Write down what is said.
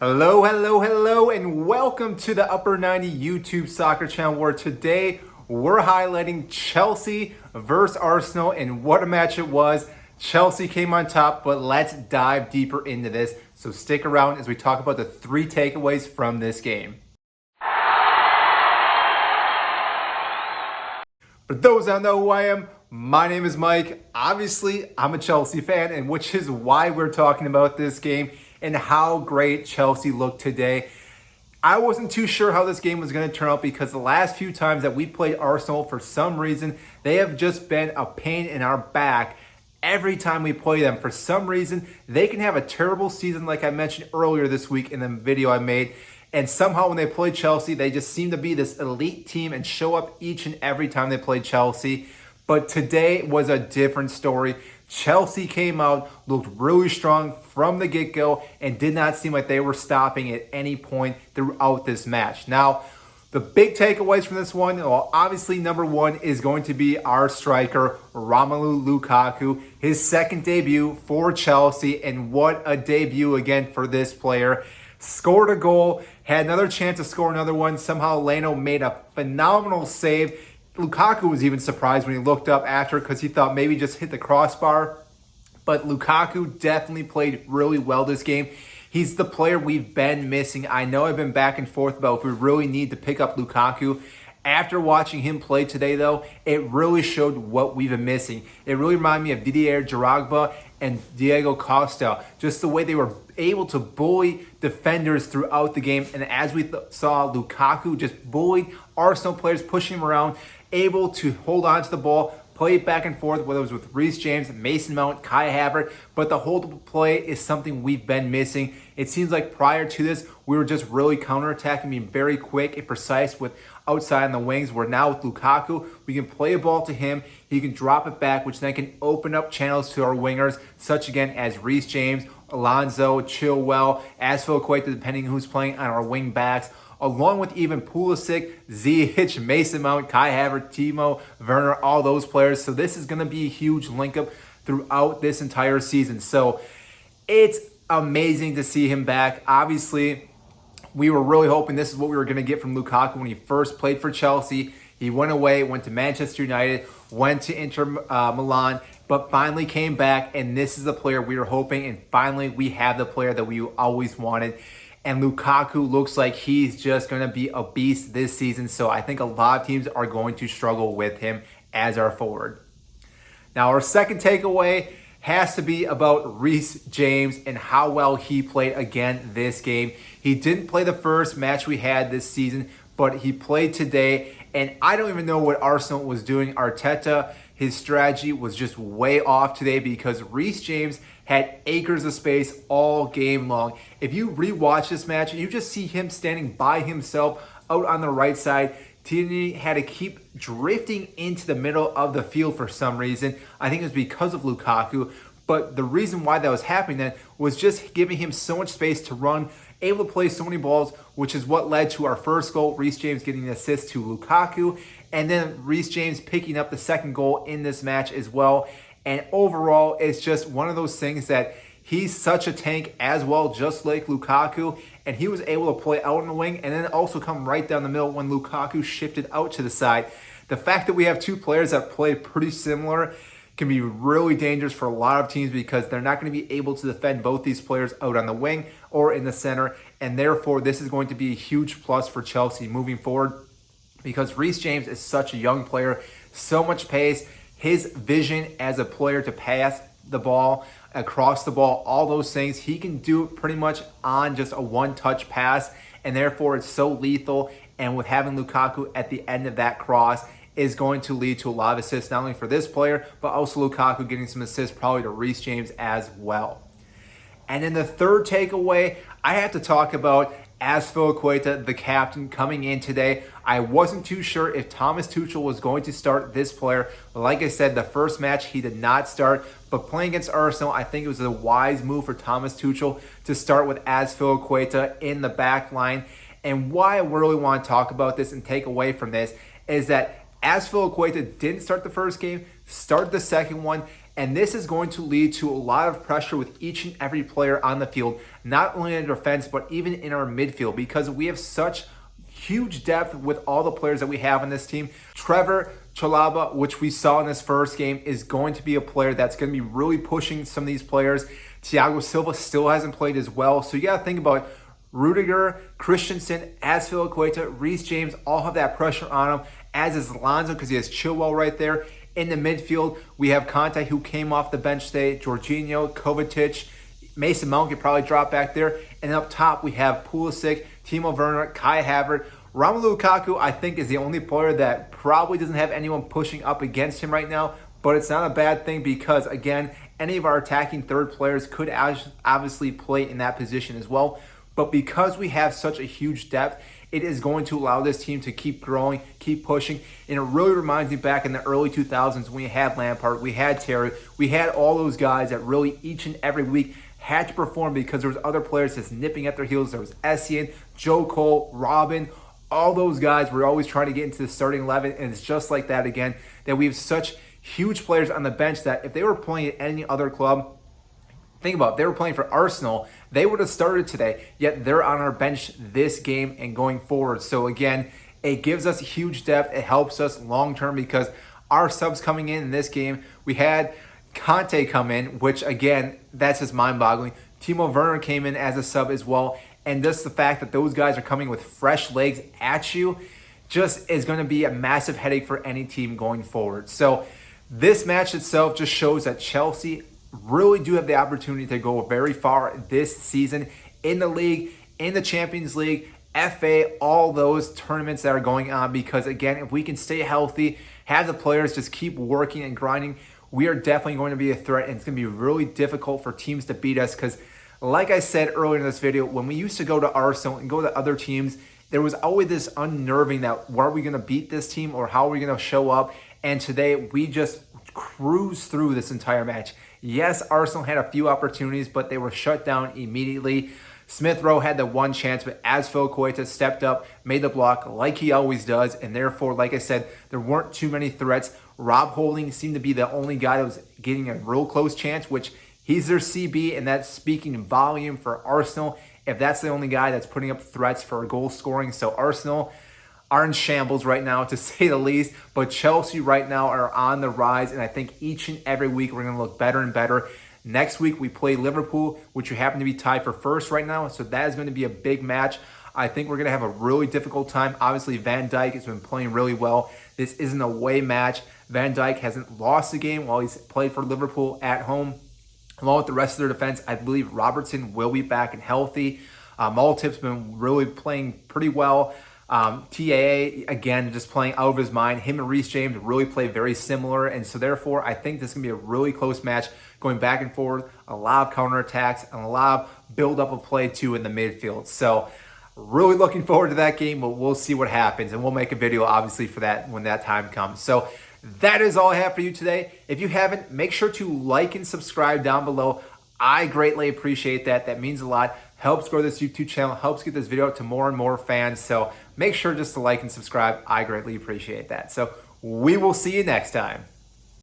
Hello, hello, hello, and welcome to the Upper 90 YouTube soccer channel where today we're highlighting Chelsea versus Arsenal, and what a match it was. Chelsea came on top, but let's dive deeper into this. So stick around as we talk about the three takeaways from this game. For those that don't know who I am, my name is Mike. Obviously, I'm a Chelsea fan, and which is why we're talking about this game and how great Chelsea looked today. I wasn't too sure how this game was going to turn out because the last few times that we played Arsenal, for some reason, they have just been a pain in our back every time we play them. For some reason, they can have a terrible season like I mentioned earlier this week in the video I made. And somehow when they play Chelsea, they just seem to be this elite team and show up each and every time they play Chelsea. But today was a different story. Chelsea came out, looked really strong from the get-go, and did not seem like they were stopping at any point throughout this match. Now, the big takeaways from this one, well, obviously number one is going to be our striker, Romelu Lukaku. His second debut for Chelsea, and what a debut again for this player. Scored a goal, had another chance to score another one. Somehow Leno made a phenomenal save. Lukaku was even surprised when he looked up after because he thought maybe just hit the crossbar. But Lukaku definitely played really well this game. He's the player we've been missing. I know I've been back and forth about if we really need to pick up Lukaku. After watching him play today, though, it really showed what we've been missing. It really reminded me of Didier Drogba and Diego Costa, just the way they were able to bully defenders throughout the game. And as we saw, Lukaku just bullied Arsenal players, pushing him around, able to hold on to the ball, play it back and forth, whether it was with Reece James, Mason Mount, Kai Havertz. But the hold play is something we've been missing. It seems like prior to this, we were just really counterattacking, being very quick and precise with outside on the wings. Where now with Lukaku, we can play a ball to him, he can drop it back, which then can open up channels to our wingers, such again as Reece James, Alonso, Chilwell, Azpilicueta, depending who's playing on our wing backs, along with even Pulisic, Ziyech, Mason Mount, Kai Havertz, Timo Werner, all those players. So this is going to be a huge link up throughout this entire season. So it's amazing to see him back. Obviously, we were really hoping this is what we were going to get from Lukaku when he first played for Chelsea. He went away, went to Manchester United, went to Inter Milan, but finally came back, and this is the player we were hoping, and finally we have the player that we always wanted. And Lukaku looks like he's just going to be a beast this season, so I think a lot of teams are going to struggle with him as our forward. Now, our second takeaway has to be about Reece James and how well he played again this game. He didn't play the first match we had this season, but he played today, and I don't even know what Arsenal was doing. Arteta, his strategy was just way off today because Reece James had acres of space all game long. If you rewatch this match, you just see him standing by himself out on the right side. Tierney had to keep drifting into the middle of the field for some reason. I think it was because of Lukaku. But the reason why that was happening then was just giving him so much space to run, able to play so many balls, which is what led to our first goal, Reece James getting an assist to Lukaku, and then Reece James picking up the second goal in this match as well. And overall, it's just one of those things that he's such a tank as well, just like Lukaku, and he was able to play out on the wing and then also come right down the middle when Lukaku shifted out to the side. The fact that we have two players that play pretty similar can be really dangerous for a lot of teams because they're not going to be able to defend both these players out on the wing or in the center, and therefore this is going to be a huge plus for Chelsea moving forward because Reece James is such a young player, so much pace, his vision as a player to pass the ball, across the ball, all those things, he can do it pretty much on just a one-touch pass, and therefore it's so lethal. And with having Lukaku at the end of that cross is going to lead to a lot of assists, not only for this player, but also Lukaku getting some assists probably to Reece James as well. And then the third takeaway, I have to talk about Azpilicueta, the captain, coming in today. I wasn't too sure if Thomas Tuchel was going to start this player. Like I said, the first match he did not start, but playing against Arsenal, I think it was a wise move for Thomas Tuchel to start with Azpilicueta in the back line. And why I really want to talk about this and take away from this is that Azpilicueta didn't start the first game, started the second one, And this is going to lead to a lot of pressure with each and every player on the field, not only in defense, but even in our midfield, because we have such huge depth with all the players that we have on this team. Trevor Chalaba, which we saw in this first game, is going to be a player that's going to be really pushing some of these players. Thiago Silva still hasn't played as well. So you got to think about Rudiger, Christensen, Azpilicueta, Reece James all have that pressure on them, as is Alonso because he has Chilwell right there. In the midfield, we have Conte, who came off the bench today, Jorginho, Kovacic, Mason Mount could probably drop back there. And up top, we have Pulisic, Timo Werner, Kai Havertz. Romelu Lukaku, I think, is the only player that probably doesn't have anyone pushing up against him right now. But it's not a bad thing because, again, any of our attacking third players could obviously play in that position as well. But because we have such a huge depth, it is going to allow this team to keep growing, keep pushing. And it really reminds me back in the early 2000s when we had Lampard, we had Terry, we had all those guys that really each and every week had to perform because there was other players just nipping at their heels. There was Essien, Joe Cole, Robin. All those guys were always trying to get into the starting 11, and it's just like that again, that we have such huge players on the bench that if they were playing at any other club, think about it, if they were playing for Arsenal, they would have started today, yet they're on our bench this game and going forward. So again, it gives us huge depth. It helps us long-term because our subs coming in this game, we had Conte come in, which again, that's just mind-boggling. Timo Werner came in as a sub as well. And just the fact that those guys are coming with fresh legs at you just is going to be a massive headache for any team going forward. So this match itself just shows that Chelsea really do have the opportunity to go very far this season in the league, in the Champions League, FA, all those tournaments that are going on. Because again, if we can stay healthy, have the players just keep working and grinding, we are definitely going to be a threat. And it's going to be really difficult for teams to beat us because, like I said earlier in this video, when we used to go to Arsenal and go to other teams, there was always this unnerving that, were we going to beat this team or how are we going to show up? And today, we just cruised through this entire match. Yes, Arsenal had a few opportunities, but they were shut down immediately. Smith Rowe had the one chance, but Azpilicueta stepped up, made the block like he always does, and therefore, like I said, there weren't too many threats. Rob Holding seemed to be the only guy that was getting a real close chance, which he's their CB, and that's speaking volume for Arsenal if that's the only guy that's putting up threats for goal scoring. So Arsenal are in shambles right now, to say the least, but Chelsea right now are on the rise, and I think each and every week we're going to look better and better. Next week we play Liverpool, which happen to be tied for first right now, so that is going to be a big match. I think we're going to have a really difficult time. Obviously, Van Dijk has been playing really well. This isn't a away match. Van Dijk hasn't lost a game while he's played for Liverpool at home. Along with the rest of their defense, I believe Robertson will be back and healthy. Maltip's been really playing pretty well. TAA, again, just playing out of his mind. Him and Reece James really play very similar. And so, therefore, I think this is going to be a really close match going back and forth. A lot of counterattacks and a lot of build-up of play, too, in the midfield. So, really looking forward to that game, but we'll see what happens. And we'll make a video, obviously, for that when that time comes. So, that is all I have for you today. If you haven't, make sure to like and subscribe down below. I greatly appreciate that. That means a lot. Helps grow this YouTube channel, helps get this video out to more and more fans. So make sure just to like and subscribe. I greatly appreciate that. So we will see you next time.